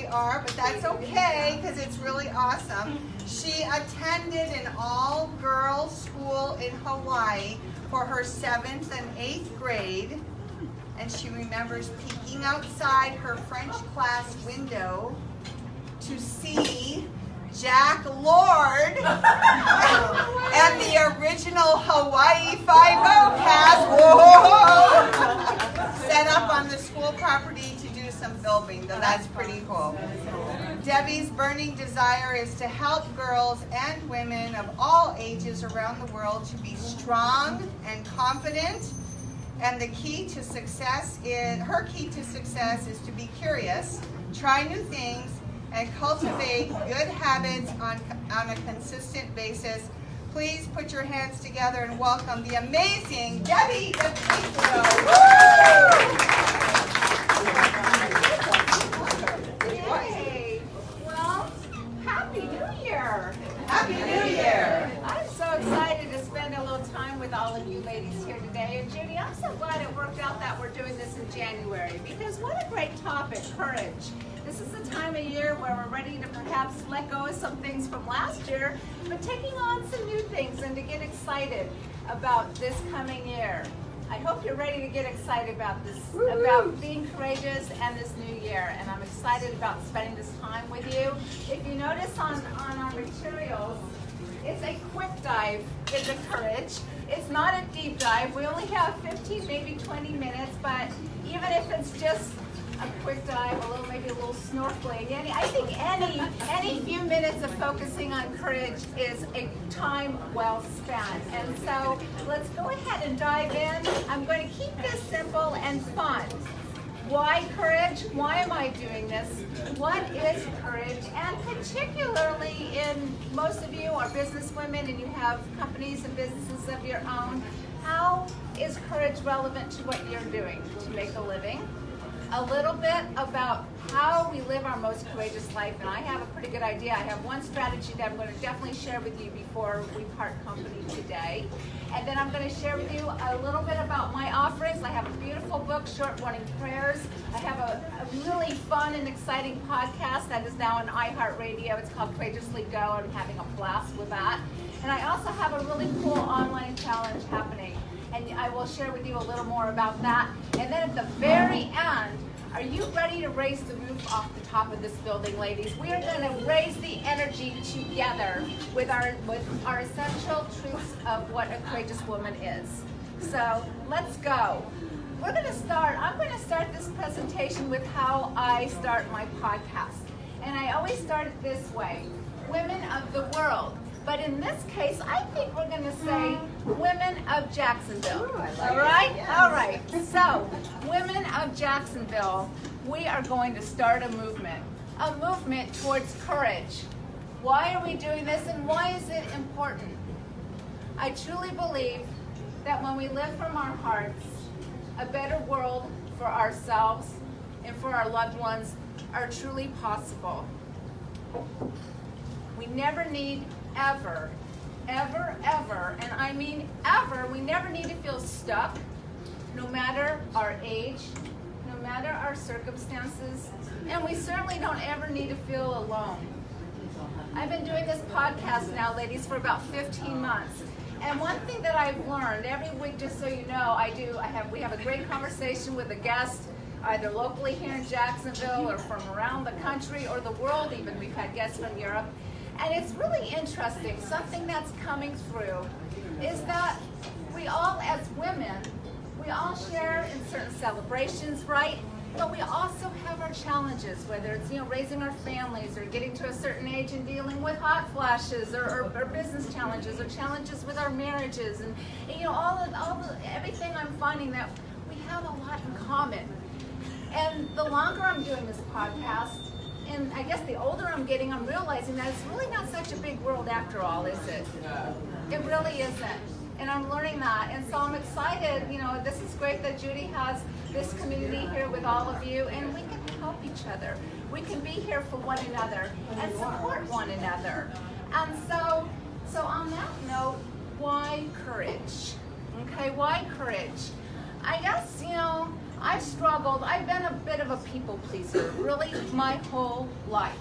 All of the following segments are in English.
we are, but that's okay because it's really awesome. She attended an all-girls school in Hawaii for her 7th and 8th grade, and she remembers peeking outside her French class window to see Jack Lord and the original Hawaii Five-0 cast set up on the school property to do some filming. So that's pretty cool. Debbie's burning desire is to help girls and women of all ages around the world to be strong and confident. And the key to success her key to success is to be curious, try new things, and cultivate good habits on a consistent basis. Please put your hands together and welcome the amazing Debbie DePietro. Hey, well, Happy New Year! Happy New Year! I'm so excited to spend a little time with all of you ladies here today. And Judy, I'm so glad it worked out that we're doing this in January, because what a great topic, courage. This is the time of year where we're ready to perhaps let go of some things from last year, but taking on some new things and to get excited about this coming year. I hope you're ready to get excited about this, about being courageous and this new year. And I'm excited about spending this time with you. If you notice on our materials, it's a quick dive into courage. It's not a deep dive. We only have 15, maybe 20 minutes, but even if it's just a quick dive, maybe a little snorkeling. I think any few minutes of focusing on courage is a time well spent. And so let's go ahead and dive in. I'm going to keep this simple and fun. Why courage? Why am I doing this? What is courage? And particularly most of you are business women and you have companies and businesses of your own. How is courage relevant to what you're doing to make a living? A little bit about how we live our most courageous life, and I have a pretty good idea. I have one strategy that I'm going to definitely share with you before we part company today. And then I'm going to share with you a little bit about my offerings. I have a beautiful book, Short Morning Prayers. I have a really fun and exciting podcast that is now on iHeartRadio. It's called Courageously Go. I'm having a blast with that. And I also have a really cool online challenge happening. And I will share with you a little more about that. And then at the very end, are you ready to raise the roof off the top of this building, ladies? We are going to raise the energy together with our essential truths of what a courageous woman is. So let's go. I'm going to start this presentation with how I start my podcast. And I always start it this way: women of the world. But in this case, I think we're going to say women of Jacksonville. All right? All right. So, women of Jacksonville, we are going to start a movement towards courage. Why are we doing this, and why is it important? I truly believe that when we live from our hearts, a better world for ourselves and for our loved ones are truly possible. We never need ever, and I mean ever, we never need to feel stuck, no matter our age, no matter our circumstances, and we certainly don't ever need to feel alone. I've been doing this podcast now, ladies, for about 15 months. And one thing that I've learned every week, just so you know, we have a great conversation with a guest, either locally here in Jacksonville or from around the country or the world even. We've had guests from Europe. And it's really interesting. Something that's coming through is that we all, as women, we all share in certain celebrations, right? But we also have our challenges, whether it's raising our families or getting to a certain age and dealing with hot flashes or business challenges or challenges with our marriages and everything. I'm finding that we have a lot in common. And the longer I'm doing this podcast, and I guess the older I'm getting, I'm realizing that it's really not such a big world after all, is it? It really isn't. And I'm learning that. And so I'm excited. This is great that Judy has this community here with all of you, and we can help each other. We can be here for one another and support one another. And so on that note, why courage? Okay, why courage? I guess, I've struggled. I've been a bit of a people pleaser, really, my whole life.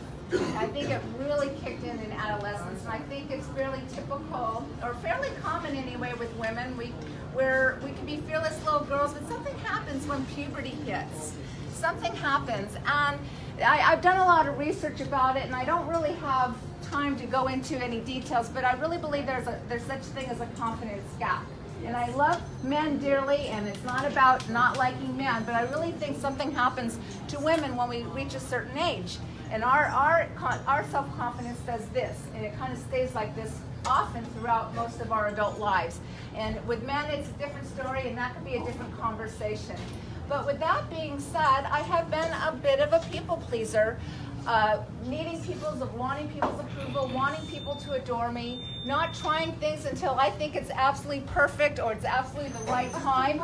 I think it really kicked in adolescence, and I think it's fairly typical, or fairly common anyway, with women. We can be fearless little girls, but something happens when puberty hits. Something happens, and I've done a lot of research about it, and I don't really have time to go into any details, but I really believe there's such a thing as a confidence gap. And I love men dearly, and it's not about not liking men, but I really think something happens to women when we reach a certain age. And our self-confidence does this, and it kind of stays like this often throughout most of our adult lives. And with men, it's a different story, and that could be a different conversation. But with that being said, I have been a bit of a people pleaser, wanting people's approval, wanting people to adore me, not trying things until I think it's absolutely perfect or it's absolutely the right time.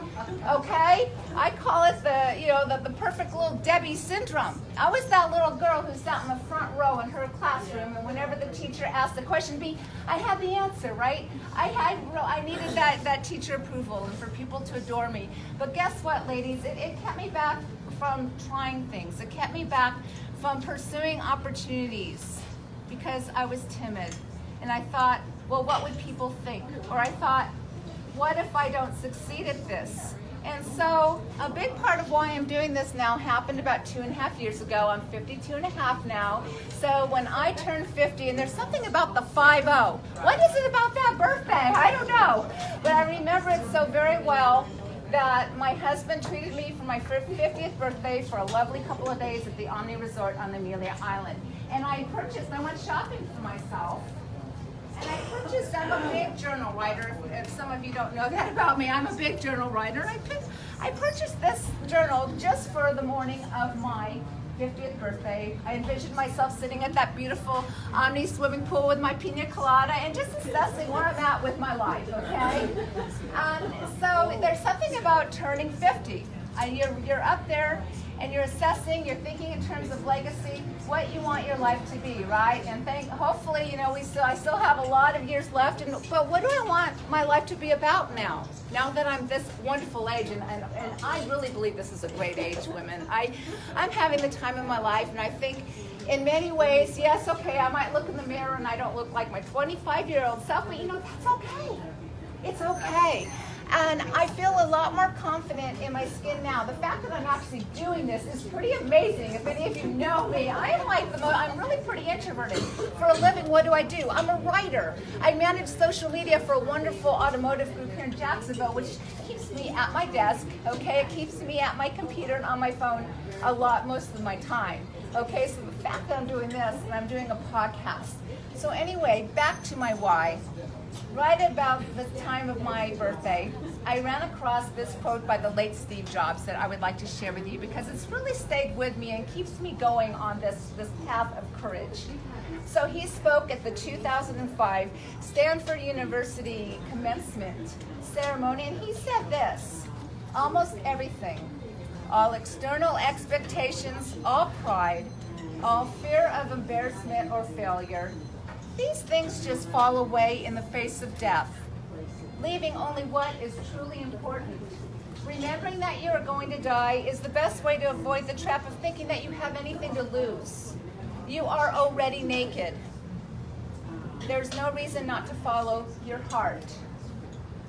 Okay? I call it the perfect little Debbie syndrome. I was that little girl who sat in the front row in her classroom, and whenever the teacher asked the question, I had the answer, right? I needed that teacher approval and for people to adore me. But guess what, ladies? It kept me back from trying things. It kept me back from pursuing opportunities because I was timid. And I thought, well, what would people think? Or I thought, what if I don't succeed at this? And so a big part of why I'm doing this now happened about 2.5 years ago. I'm 52 and a half now. So when I turned 50, and there's something about the 50. What is it about that birthday? I don't know. But I remember it so very well that my husband treated me for my 50th birthday for a lovely couple of days at the Omni Resort on Amelia Island. And I went shopping for myself. And I'm a big journal writer. If some of you don't know that about me, I'm a big journal writer. I purchased this journal just for the morning of my 50th birthday. I envisioned myself sitting at that beautiful Omni swimming pool with my pina colada and just assessing where I'm at with my life, okay? So there's something about turning 50. You're up there and you're assessing, you're thinking in terms of legacy, what you want your life to be, right? And hopefully, I still have a lot of years left, but what do I want my life to be about now that I'm this wonderful age? And I really believe this is a great age, women. I'm having the time of my life, and I think in many ways, yes, okay, I might look in the mirror and I don't look like my 25-year-old self, but that's okay. It's okay. And I feel a lot more confident in my skin now. The fact that I'm actually doing this is pretty amazing. If any of you know me, I'm really pretty introverted. For a living, what do? I'm a writer. I manage social media for a wonderful automotive group here in Jacksonville, which keeps me at my desk, okay? It keeps me at my computer and on my phone most of my time, okay? So the fact that I'm doing this and I'm doing a podcast. So anyway, back to my why. Right about the time of my birthday, I ran across this quote by the late Steve Jobs that I would like to share with you because it's really stayed with me and keeps me going on this path of courage. So he spoke at the 2005 Stanford University commencement ceremony, and he said this: almost everything, all external expectations, all pride, all fear of embarrassment or failure, these things just fall away in the face of death, leaving only what is truly important. Remembering that you are going to die is the best way to avoid the trap of thinking that you have anything to lose. You are already naked. There's no reason not to follow your heart.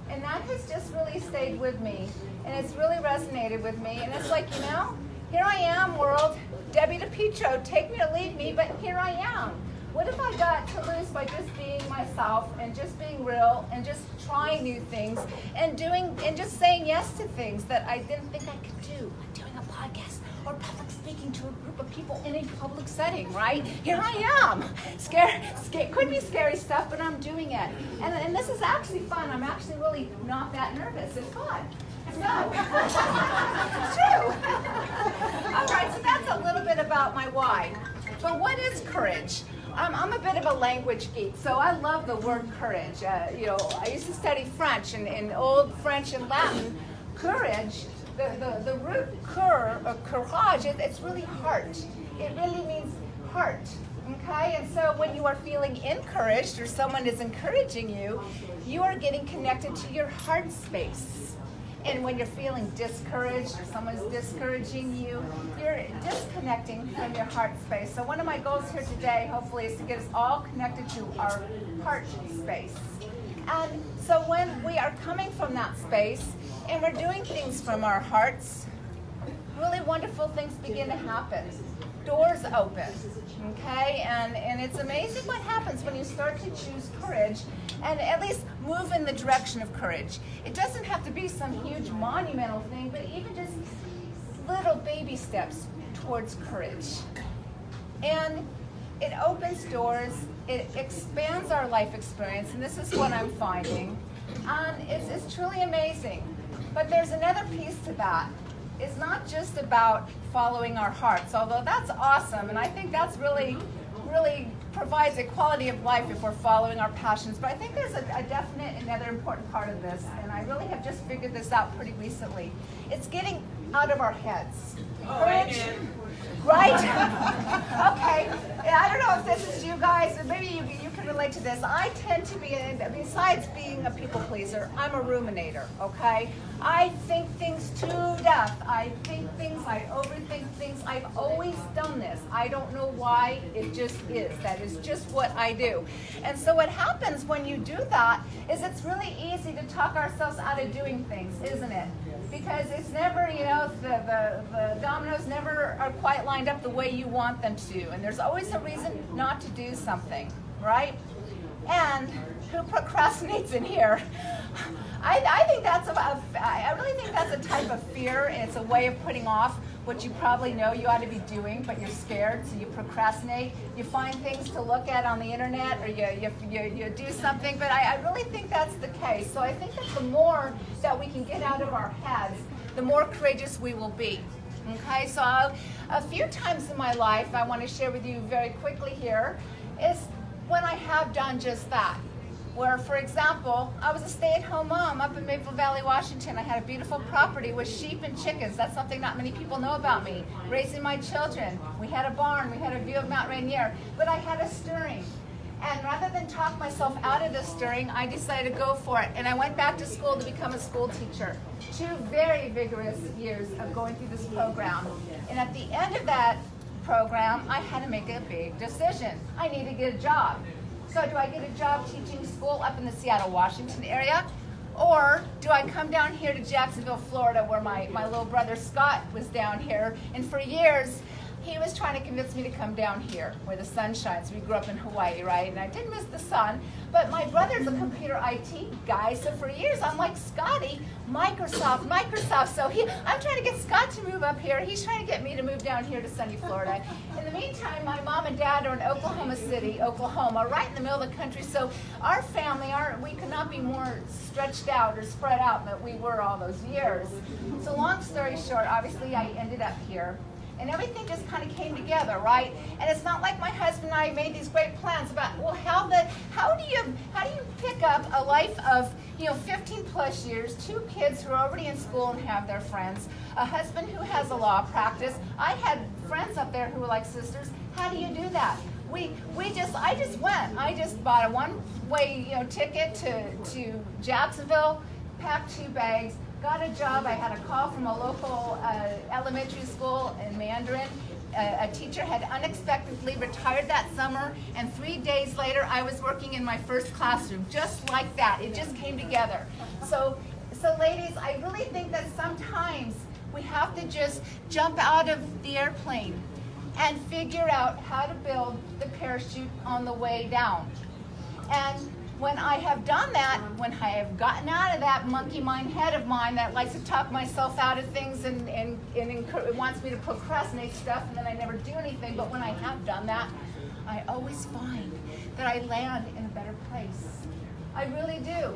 And that has just really stayed with me, and it's really resonated with me. And it's like, here I am, world, Debbie DePietro, take me or leave me, but here I am. What if I got to lose by just being myself and just being real and just trying new things and just saying yes to things that I didn't think I could do, like doing a podcast or public speaking to a group of people in a public setting, right? Here I am. Could be scary stuff, but I'm doing it. And this is actually fun. I'm actually really not that nervous. It's fun. So, it's true. All right, so that's a little bit about my why. But what is courage? I'm a bit of a language geek, so I love the word courage. I used to study French, and in Old French and Latin, courage, the root courage, it's really heart. It really means heart, okay? And so when you are feeling encouraged or someone is encouraging you, you are getting connected to your heart space. And when you're feeling discouraged or someone's discouraging you, you're disconnecting from your heart space. So one of my goals here today, hopefully, is to get us all connected to our heart space. And so when we are coming from that space and we're doing things from our hearts, really wonderful things begin to happen. Doors open, okay? And it's amazing what happens when you start to choose courage and at least move in the direction of courage. It doesn't have to be some huge monumental thing, but even just little baby steps towards courage. And it opens doors, it expands our life experience, and this is what I'm finding. It's truly amazing. But there's another piece to that. It's not just about following our hearts, although that's awesome, and I think that's really provides a quality of life if we're following our passions. But I think there's a definite another important part of this, and I really have just figured this out pretty recently. It's getting out of our heads. Courage, right? Okay. I don't know if this is you guys, but maybe you can relate to this. I tend to be, besides being a people pleaser, I'm a ruminator, okay? I think things to death. I think things, I overthink things. I've always done this. I don't know why, it just is. That is just what I do. And so what happens when you do that is it's really easy to talk ourselves out of doing things, isn't it? Because it's never, the dominoes never are quite lined up the way you want them to. And there's always a reason not to do something, right? And who procrastinates in here? I think I really think that's a type of fear, and it's a way of putting off what you probably know you ought to be doing, but you're scared, so you procrastinate. You find things to look at on the internet, or you do something, but I really think that's the case. So I think that the more that we can get out of our heads, the more courageous we will be. Okay, so a few times in my life, I want to share with you very quickly here, is when I have done just that. Where, for example, I was a stay-at-home mom up in Maple Valley, Washington. I had a beautiful property with sheep and chickens. That's something not many people know about me. Raising my children. We had a barn. We had a view of Mount Rainier. But I had a stirring. And rather than talk myself out of the stirring, I decided to go for it. And I went back to school to become a school teacher. 2 very vigorous years of going through this program. And at the end of that program, I had to make a big decision. I need to get a job. So do I get a job teaching school up in the Seattle, Washington area? Or do I come down here to Jacksonville, Florida, where my little brother Scott was down here? And for years, he was trying to convince me to come down here where the sun shines. We grew up in Hawaii, right? And I did miss the sun. But my brother's a computer IT guy. So for years, I'm like, Scotty, Microsoft. So I'm trying to get Scott to move up here. He's trying to get me to move down here to sunny Florida. In the meantime, my mom and dad are in Oklahoma City, Oklahoma, right in the middle of the country. So our family, we could not be more stretched out or spread out than we were all those years. So long story short, obviously I ended up here. And everything just kind of came together, right? And it's not like my husband and I made these great plans about, well, how do you pick up a life of 15 plus years, 2 kids who are already in school and have their friends, a husband who has a law practice. I had friends up there who were like sisters. How do you do that? I just went. I just bought a one-way ticket to Jacksonville, packed 2 bags. Got a job. I had a call from a local elementary school in Mandarin. A teacher had unexpectedly retired that summer, and 3 days later, I was working in my first classroom, just like that. It just came together. So ladies, I really think that sometimes we have to just jump out of the airplane and figure out how to build the parachute on the way down. And when I have done that, when I have gotten out of that monkey mind head of mine that likes to talk myself out of things and it wants me to procrastinate stuff and then I never do anything, but when I have done that, I always find that I land in a better place. I really do.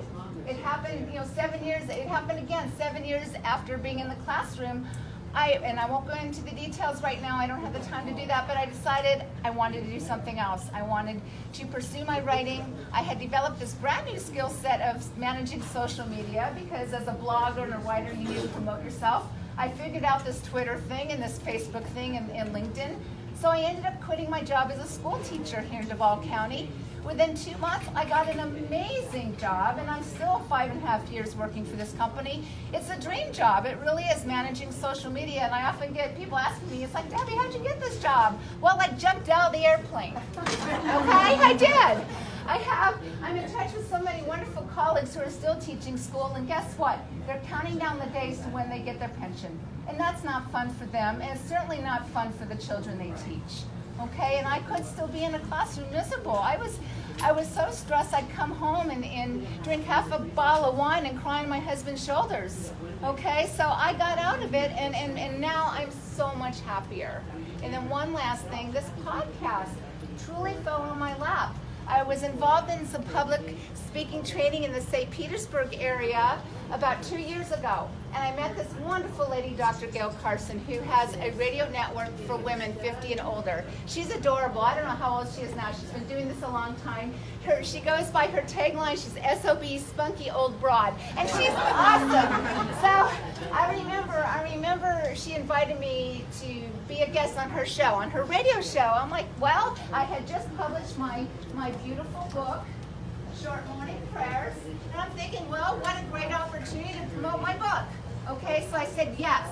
It happened, 7 years, it happened again 7 years after being in the classroom. And I won't go into the details right now, I don't have the time to do that, but I decided I wanted to do something else. I wanted to pursue my writing. I had developed this brand new skill set of managing social media because as a blogger and a writer, you need to promote yourself. I figured out this Twitter thing and this Facebook thing and LinkedIn. So I ended up quitting my job as a school teacher here in Duval County, Within 2 months, I got an amazing job, and I'm still 5.5 years working for this company. It's a dream job. It really is, managing social media, and I often get people asking me, it's like, Debbie, how'd you get this job? Well, I jumped out of the airplane. Okay, I did. I'm in touch with so many wonderful colleagues who are still teaching school, and guess what? They're counting down the days to when they get their pension. And that's not fun for them, and it's certainly not fun for the children they teach. Okay, and I could still be in a classroom miserable. I was so stressed I'd come home and drink half a bottle of wine and cry on my husband's shoulders. Okay, so I got out of it, and now I'm so much happier. And then one last thing, this podcast truly fell on my lap. I was involved in some public speaking training in the St. Petersburg area about 2 years ago. And I met this wonderful lady, Dr. Gail Carson, who has a radio network for women 50 and older. She's adorable. I don't know how old she is now. She's been doing this a long time. She goes by her tagline, she's SOB, spunky old broad. And she's awesome. So I remember she invited me to be a guest on her show, on her radio show. I'm like, well, I had just published my beautiful book, Short Morning Prayers, and I'm thinking, well, what a great opportunity to promote my book. Okay, so I said yes.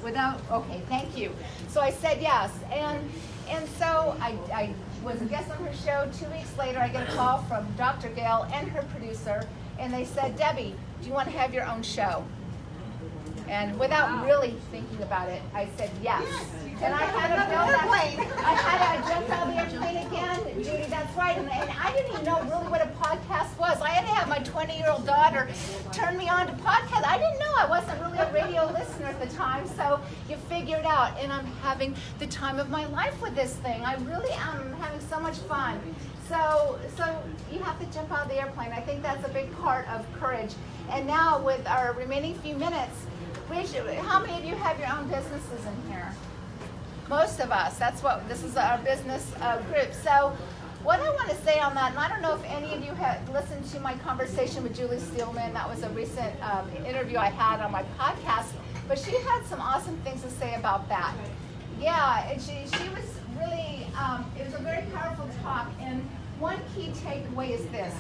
Okay, thank you. So I said yes, and so I was a guest on her show. 2 weeks later, I get a call from Dr. Gail and her producer, and they said, Debbie, do you want to have your own show? And without really thinking about it, I said yes. And I had to build that. I had to jump out of the airplane again, Judy. That's right. And I didn't even know really what a podcast was. I had to have my 20-year-old daughter turn me on to podcasts. I didn't know. I wasn't really a radio listener at the time. So you figure it out. And I'm having the time of my life with this thing. I really am having so much fun. So you have to jump out of the airplane. I think that's a big part of courage. And now with our remaining few minutes, how many of you have your own businesses in here? Most of us. This is our business group. So what I want to say on that, and I don't know if any of you have listened to my conversation with Julie Steelman. That was a recent interview I had on my podcast, but she had some awesome things to say about that. Yeah, and she was really, it was a very powerful talk, and one key takeaway is this.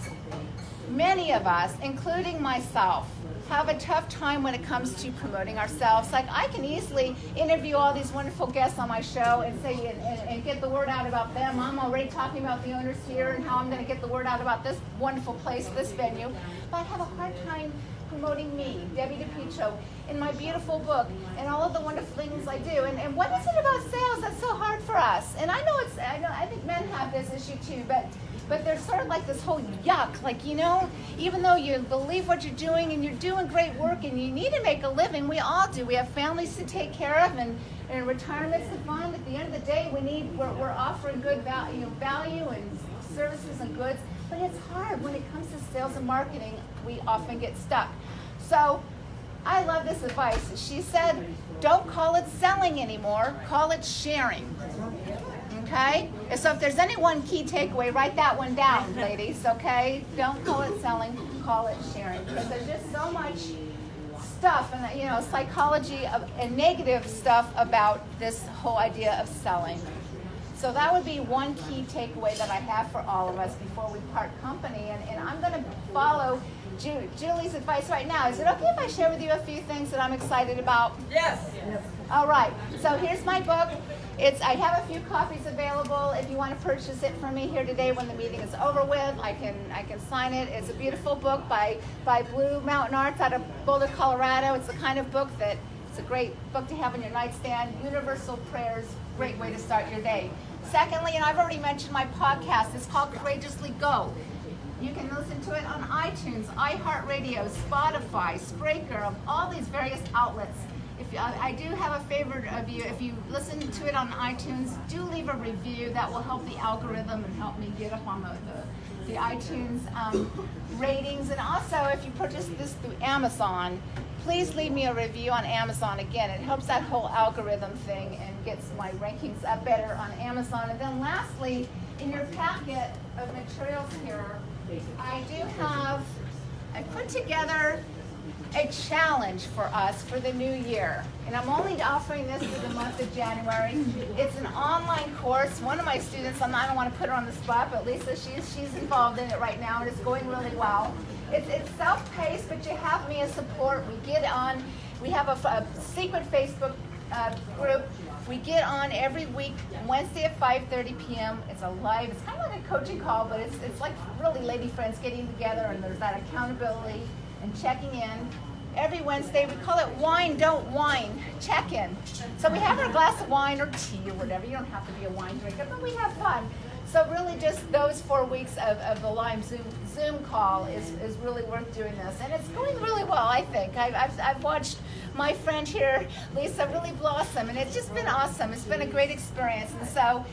Many of us, including myself, have a tough time when it comes to promoting ourselves. Like, I can easily interview all these wonderful guests on my show and say and get the word out about them. I'm already talking about the owners here and how I'm going to get the word out about this wonderful place, this venue. But I have a hard time promoting me, Debbie DePietro, in my beautiful book and all of the wonderful things I do. And what is it about sales that's so hard for us? And I think men have this issue too, but there's sort of like this whole yuck, like, even though you believe what you're doing and you're doing great work and you need to make a living, we all do. We have families to take care of, and retirement's the fun. At the end of the day, we're offering good value and services and goods, but it's hard when it comes to sales and marketing. We often get stuck. So I love this advice. She said, don't call it selling anymore, call it sharing. Okay? And so if there's any one key takeaway, write that one down, ladies, okay? Don't call it selling, call it sharing. Because there's just so much stuff and psychology and negative stuff about this whole idea of selling. So that would be one key takeaway that I have for all of us before we part company. And I'm going to follow Julie's advice right now. Is it okay if I share with you a few things that I'm excited about? Yes. All right. So here's my book. I have a few copies available. If you want to purchase it from me here today when the meeting is over with, I can sign it. It's a beautiful book by Blue Mountain Arts out of Boulder, Colorado. It's the kind of book that it's a great book to have on your nightstand. Universal Prayers, great way to start your day. Secondly, and I've already mentioned my podcast, it's called Courageously Go. You can listen to it on iTunes, iHeartRadio, Spotify, Spreaker, all these various outlets. I do have a favor of you. If you listen to it on iTunes, do leave a review. That will help the algorithm and help me get up on the iTunes ratings. And also, if you purchase this through Amazon, please leave me a review on Amazon. Again, it helps that whole algorithm thing and gets my rankings up better on Amazon. And then lastly, in your packet of materials here, I put together a challenge for us for the new year. And I'm only offering this for the month of January. It's an online course. One of my students, I don't want to put her on the spot, but Lisa, she's involved in it right now, and it's going really well. It's self-paced, but you have me as support. We have a secret Facebook group. We get on every week, Wednesday at 5:30 p.m. It's a live, it's kind of like a coaching call, but it's like really lady friends getting together, and there's that accountability and checking in. Every Wednesday, we call it Wine, Don't Whine, check-in. So we have our glass of wine or tea or whatever. You don't have to be a wine drinker, but we have fun. So really just those 4 weeks of the live Zoom call is really worth doing this. And it's going really well, I think. I've watched my friend here, Lisa, really blossom, and it's just been awesome. It's been a great experience. And so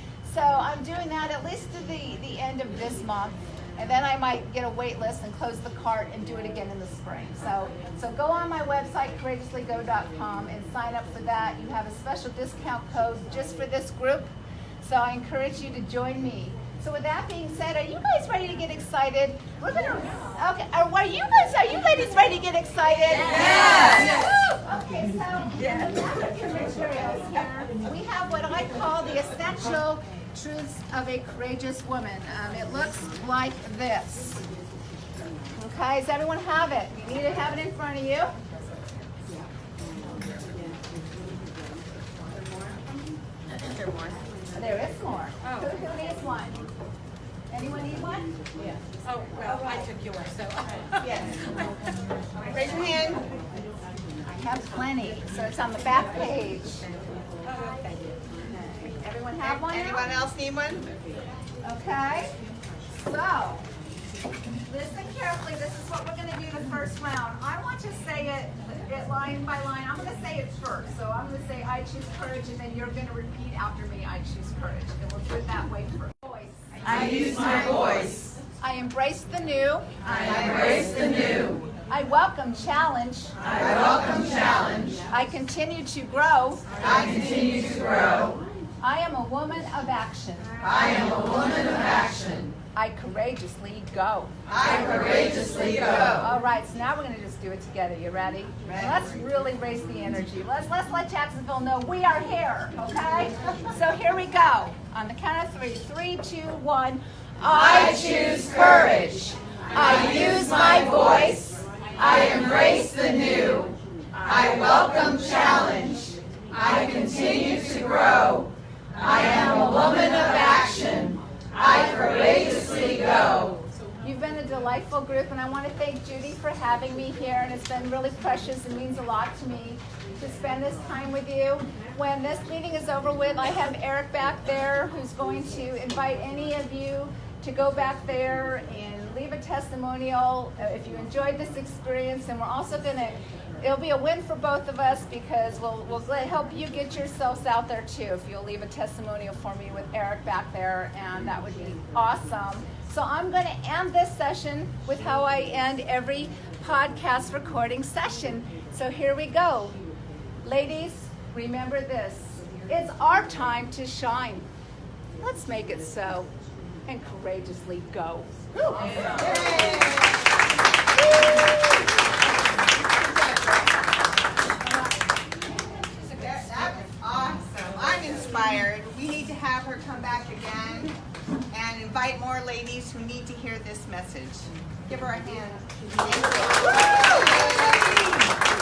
I'm doing that at least to the end of this month. And then I might get a wait list and close the cart and do it again in the spring. So go on my website, courageouslygo.com, and sign up for that. You have a special discount code just for this group. So I encourage you to join me. So with that being said, are you guys ready to get excited? We're gonna. Okay. Are you ladies ready to get excited? Yes. Okay. So we have the materials here. We have what I call the essential truths of a courageous woman. It looks like this. Okay. Does everyone have it? You need to have it in front of you. There is more. Oh. Who needs one? Anyone need one? Yeah. Oh, well, I took yours, so. Yes. Raise your hand. I have plenty. So it's on the back page. Everyone have one? Anyone else need one? Okay. So, listen carefully. This is what we're going to do the first round. I want to say it line by line. I'm going to say it first. So I'm going to say I choose courage, and then you're going to repeat after me, I choose courage. And we'll do it that way first. Voice. I use my voice. I embrace the new. I embrace the new. I welcome challenge. I welcome challenge. I continue to grow. I continue to grow. I am a woman of action. I am a woman of action. I courageously go. I courageously go. All right, so now we're going to just do it together. You ready? Let's really raise the energy. Let's let Jacksonville know we are here, okay? So here we go. On the count of 3. 3, 2, 1. I choose courage. I use my voice. I embrace the new. I welcome challenge. I continue to grow. I am a woman of action. I courageously go. You've been a delightful group, and I want to thank Judy for having me here, and it's been really precious and means a lot to me to spend this time with you. When this meeting is over with, I have Eric back there who's going to invite any of you to go back there and leave a testimonial if you enjoyed this experience. And we're also going to, it'll be a win for both of us because we'll help you get yourselves out there too if you'll leave a testimonial for me with Eric back there, and that would be awesome. So I'm going to end this session with how I end every podcast recording session. So here we go. Ladies, remember this. It's our time to shine. Let's make it so and courageously go. That was awesome. I'm inspired. We need to have her come back again and invite more ladies who need to hear this message. Give her a hand. Thank you.